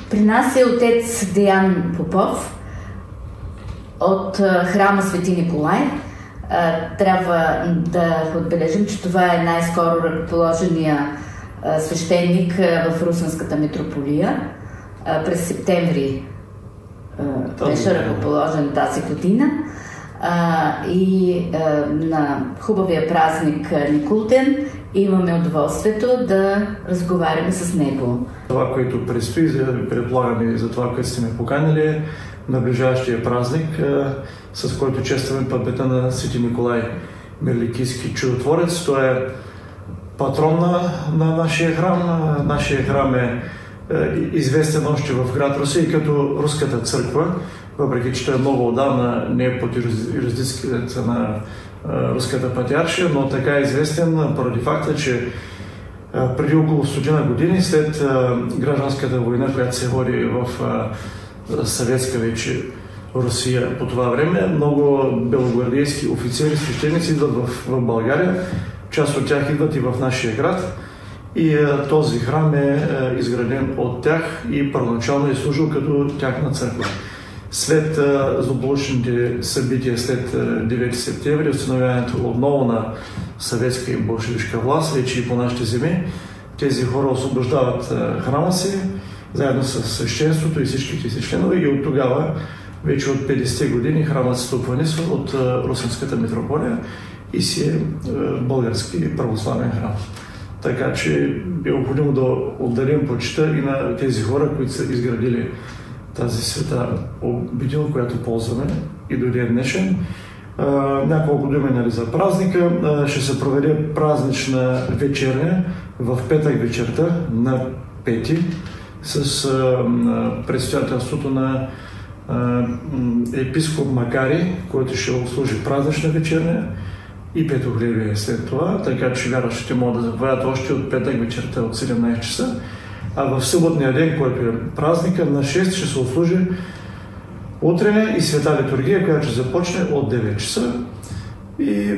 При нас е отец Деян Попов от храма Свети Николай. Трябва да отбележим, че това е най-скоро ръкоположения свещеник в Русенската митрополия. През септември беше ръкоположен тази година. И на хубавия празник Никулден имаме удоволствието да разговаряме с него. Това, което предстои, за да ви предполагаме за това, което сте ме поканили, наближаващия празник, с който честваме паметта на Свети Николай Мирликийски чудотворец. Той е патрон на нашия храм. Нашия храм е известен още в град Русе и като Руската църква, въпреки че той много отдавна не е под юрисдикцията на Руската патриаршия, но така е известен поради факта, че преди около 100 години, след гражданската война, която се води в съветска вече Русия по това време, много белогвардейски офицери, свещеници идват в България. Част от тях идват и в нашия град. И този храм е изграден от тях и първоначално е служил като тяхна църква. След злополучните събития след 9 септември, установяването отново на съветска и болшевишка власт, вече и по нашите земи, тези хора освобождават храма си, заедно с свещенството и всичките си членове, и от тогава, вече от 50 години, храмът се стопанисва от Русенската митрополия и си е български православен храм. Така че е необходимо да отдадем почита и на тези хора, които са изградили тази света обителна, която ползваме и до ден днешен. Няколко думи за празника. Ще се проведе празнична вечерня в петък вечерта на 5 с предстоятелството на епископ Макари, който ще обслужи празнична вечерня и петоглевие след това, така че вярващите могат да заповядат още от петък вечерта от 17 часа. А в съботния ден, който е празника, на 6 ще се отслужи утрена и света литургия, която ще започне от 9 часа. И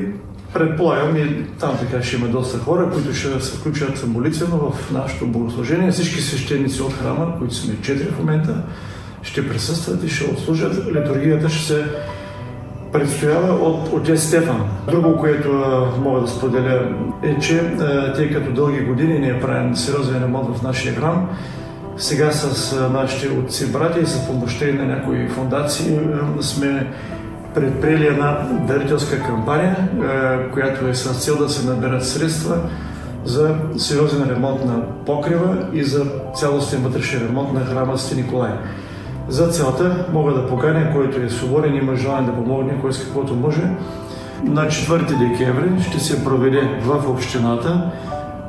предполагам, и там така ще има доста хора, които ще се включат молитвено в нашето богослужение. Всички свещеници от храма, които сме 4 в момента, ще присъстват и ще отслужат. Литургията ще се предстоява от отец Стефан. Друго, което мога да споделя е, че тъй като дълги години не е правен сериозен ремонт в нашия храм, сега с нашите отци братя и с помощта и на някои фондации сме предприели една дарителска кампания, която е с цел да се наберат средства за сериозен ремонт на покрива и за цялостен вътрешен ремонт на храма Свети Николай. За целта мога да поканя, който е свободен и има желание да помогне, кой с каквото може. На 4 декември ще се проведе в общината,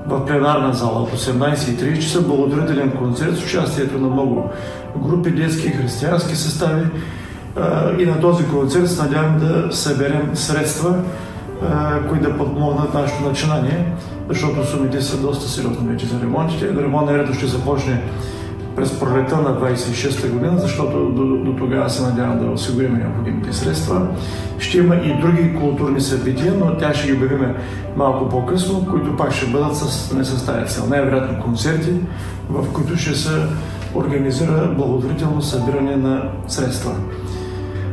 в пленарна зала от 18:30 часа благотворителен концерт с участието на много групи, детски и християнски състави. И на този концерт се надявам да съберем средства, които да подпомогнат нашето начинание, защото сумите са доста сериозни вече за ремонтите. Ремонтът редо ще започне през пролета на 26-та година, защото до тогава се надявам да осигурим необходимите средства. Ще има и други културни събития, но тя ще ги обявим малко по-късно, които пак ще бъдат с тази цел. Най-вероятно концерти, в които ще се организира благотворително събиране на средства.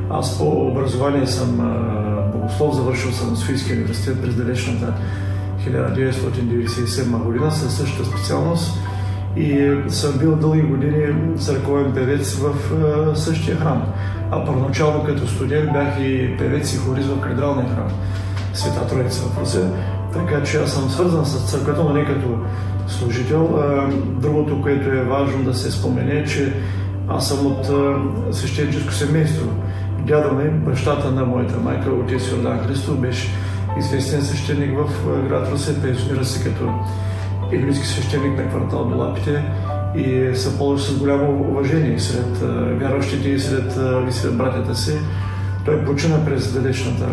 Аз по образование съм богослов, завършил съм Софийския университет през далечната 1997 година със същата специалност и съм бил дълги години църковен певец в същия храм. А първоначално като студент бях и певец и хорист в катедралния храм Света Троица в Русе. Така че аз съм свързан с църквата, но не като служител. Другото, което е важно да се спомене, е, че аз съм от свещеническо семейство. Дядо ми, бащата на моята майка, отец Йордан Христов, беше известен свещеник в град Русе, пенсионира се като еврейски свещеник на квартал Долапите и се ползва с голямо уважение сред вярващите и сред братята си. Той почина през далечната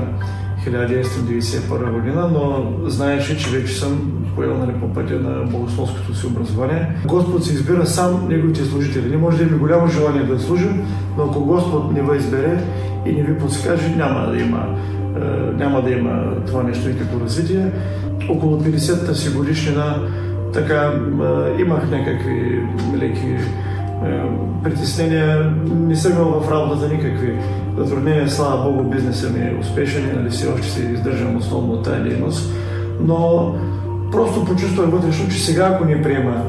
1991 година, но знаеше, че вече съм поел по пътя на богословското си образование. Господ се избира сам неговите служители. Не може да има голямо желание да служим, но ако Господ не ви избере и не ви подскаже, няма да има това нещо и като развитие. Около 50-та си годишнина така имах някакви леки притеснения, не съм имал в работата никакви затруднения, слава Богу, бизнесът ми е успешен и нали, все още се издържам основно от тази дейност, но просто почувствах вътрешно, че сега ако не приема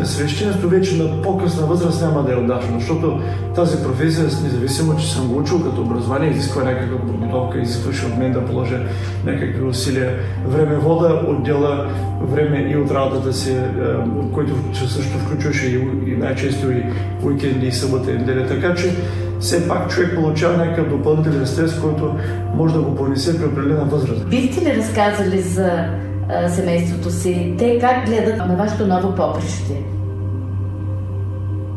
свещенство, вече на по-късна възраст няма да е удачно, защото тази професия, независимо, че съм го учил като образование, изисква някаква подготовка, изискваше от мен да положа някакви усилия. Време вода отдела време и от работата си, който също включваше и най-често и уикенди, и събота и неделя. Така че все пак човек получава някакъв допълнителен стрес, който може да го понесе при определена възраст. Бихте ли разказали за семейството си? Те как гледат на вашето ново поприще?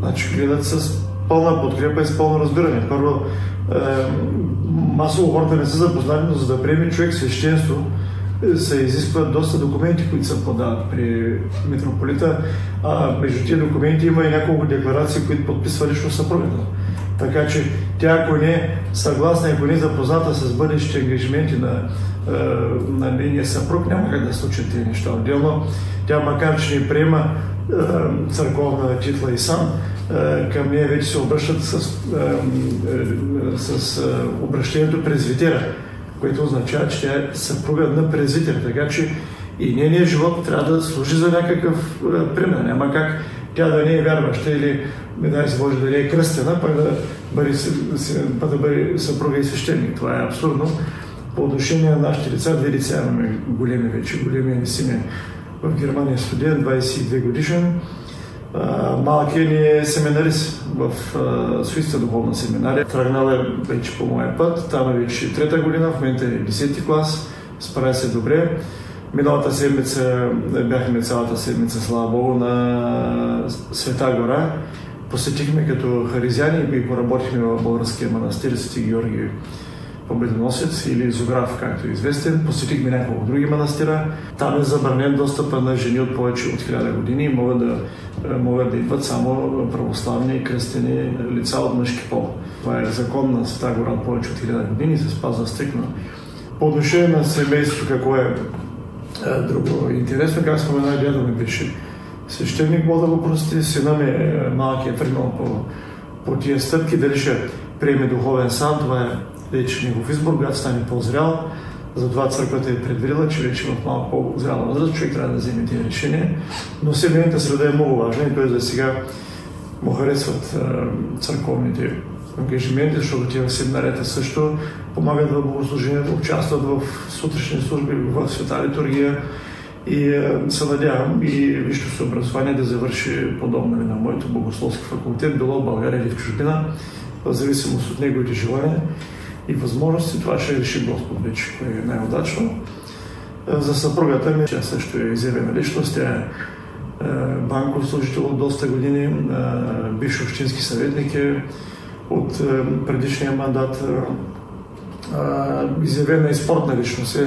Значи гледат с пълна подкрепа и с пълно разбиране. Първо, масово хората не са запознати, но за да приеме човек свещенство, се изискват доста документи, които се подават при митрополита. Между тези документи има и няколко декларации, които подписва лично съпругата. Така че тя, ако не е съгласна, ако не е запозната с бъдещите ангажименти на нейния съпруг, няма как да случат тези неща. Отделно, тя, макар че не приема църковна титла и сам, към нея вече се обръщат с обращението презвитера, което означава, че тя е съпруга на презвитер. Така че и нейният живот трябва да служи за някакъв пример. Няма как тя да не е вярваща или, не дай се Боже, да не е кръстена, пък да бъде съпруга и свещеник. Това е абсурдно. По отношение на нашите деца, две деца имаме големи вече. Големия ни син е в Германия студент, 22 годишен. Малкият ни е семинарист в Софийска духовна семинария. Тръгнал е вече по моя път. Там е вече трета година, в момента е 10 клас. Справя се добре. Миналата седмица бяхме цялата седмица, слава Богу, на Света гора. Посетихме като харизяни и поработихме в българския манастир Свети Георги Победоносец или Зограф, както е известен. Посетихме няколко други манастира. Там е забранен достъпа на жени от повече от 1000 години и могат да идват само православни и кръстени лица от мъжки пол. Това е закон на Света гора от повече от 1000 години и се спазва стриктно. По отношение на семейството, какво е друго интересно, как спомена, дядо ми беше свещеник, мога да го прости, сина ми малкият е тръгнал по тия стъпки, дали ще приеме духовен сан, това е вече негов избор, когато стане по-зрял. Затова църквата е предвидила, че вече в малко по-зряла възраст човек трябва да вземе тези решения. Но семейната среда е много важна и той за сега му харесват църковните ангажименти, защото тия семинарията също помагат в богослужението, участват в сутрешни служби, в света литургия и се надявам и висшето образование да завърши подобно на моето богословски факултет, било в България или в чужбина, в зависимост от неговите желания и възможности. Това ще реши Господ вече, кое е най-удачно. За съпругата ми, тя също е изявена личност, тя е банков служител от доста години, бивш общински съветник е от предишния мандат, изявена и спортна личност е.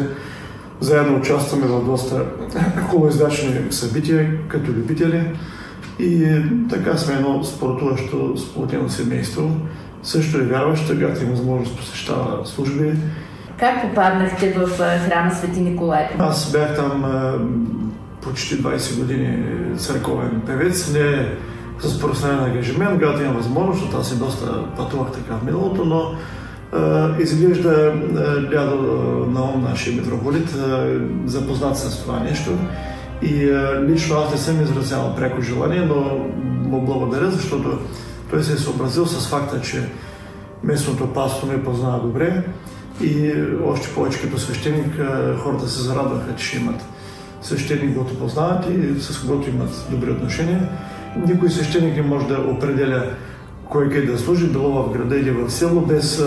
Заедно участваме в доста хубаво-издачни събития като любители и така сме едно спортуващо сплотено семейство. Също е вярващ, когато има възможност посещава служби. Как попаднахте в храма Свети Николай? Аз бях там почти 20 години църковен певец, не с професионален ангажимент, когато имам възможност, защото аз и доста пътувах така в миналото, но изглежда дядо Наум, нашия митрополит, запознат с това нещо и лично аз не съм изразявал пряко желание, но му благодаря, защото той се е съобразил с факта, че местното паство ме познава добре и още повече като свещеник хората се зарадваха, че имат свещеник, който познават и с когото имат добри отношения. Никой свещеник не може да определя кой къде да служи, било в града или в село, без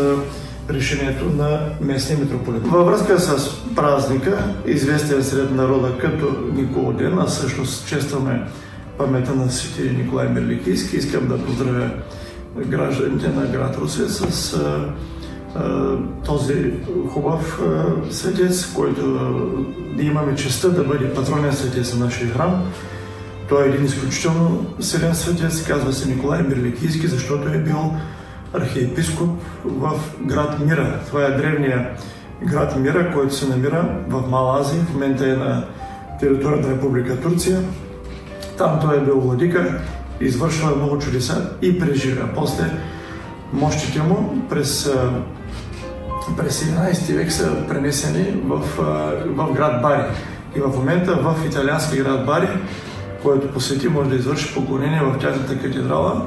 решението на местния митрополит. Във връзка с празника, известен сред народа като Николоден, а всъщност честваме паметта на Свети Николай Мирликийски, искам да поздравя гражданите на град Русе с този хубав светец, който да имаме честта да бъде патронен светец на нашия храм. Той е един изключително силен светец, казва се Николай Мирликийски, защото е бил архиепископ в град Мира. Това е древния град Мира, който се намира в Мала Азия, в момента е на територията на Република Турция. Там той е бил владика извършва много чудеса и преживя. После мощите му през 11 век са пренесени в град Бари. И в момента в италиански град Бари, който посети, може да извърши поклонение в тяхната катедрала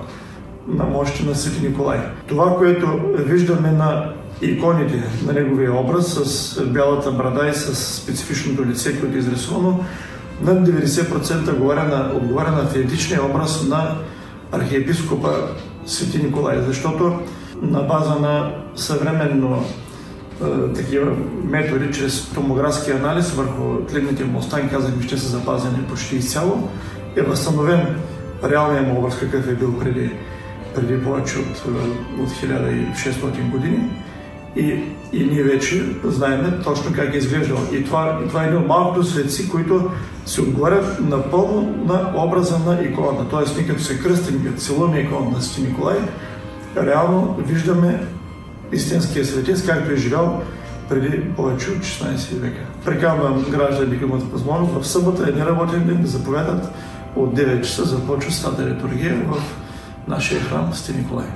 на мощите на Свети Николай. Това, което виждаме на иконите на неговия образ с бялата брада и с специфичното лице, което е изрисувано, над 90% отговаря на автентичния образ на архиепископа Свети Николай, защото на база на съвременно такива методи, чрез томографски анализ върху тлебните му останки, казахме, ще са запазени почти изцяло, е възстановен реалният му образ, какъв е бил преди повече от 1600 години. И ние вече знаем точно как е изглеждал. И това е един от малкото светци, които се отговарят напълно на образа на иконата. Тоест, ние като се кръстим, като целуваме иконата на Свети Николай, реално виждаме истинския светец, както е живял преди повече от 16 века. Приканвам граждани, които имат възможност, в събота и неработен ден да заповядат от 9 часа започва Свята литургия в нашия храм Свети Николай.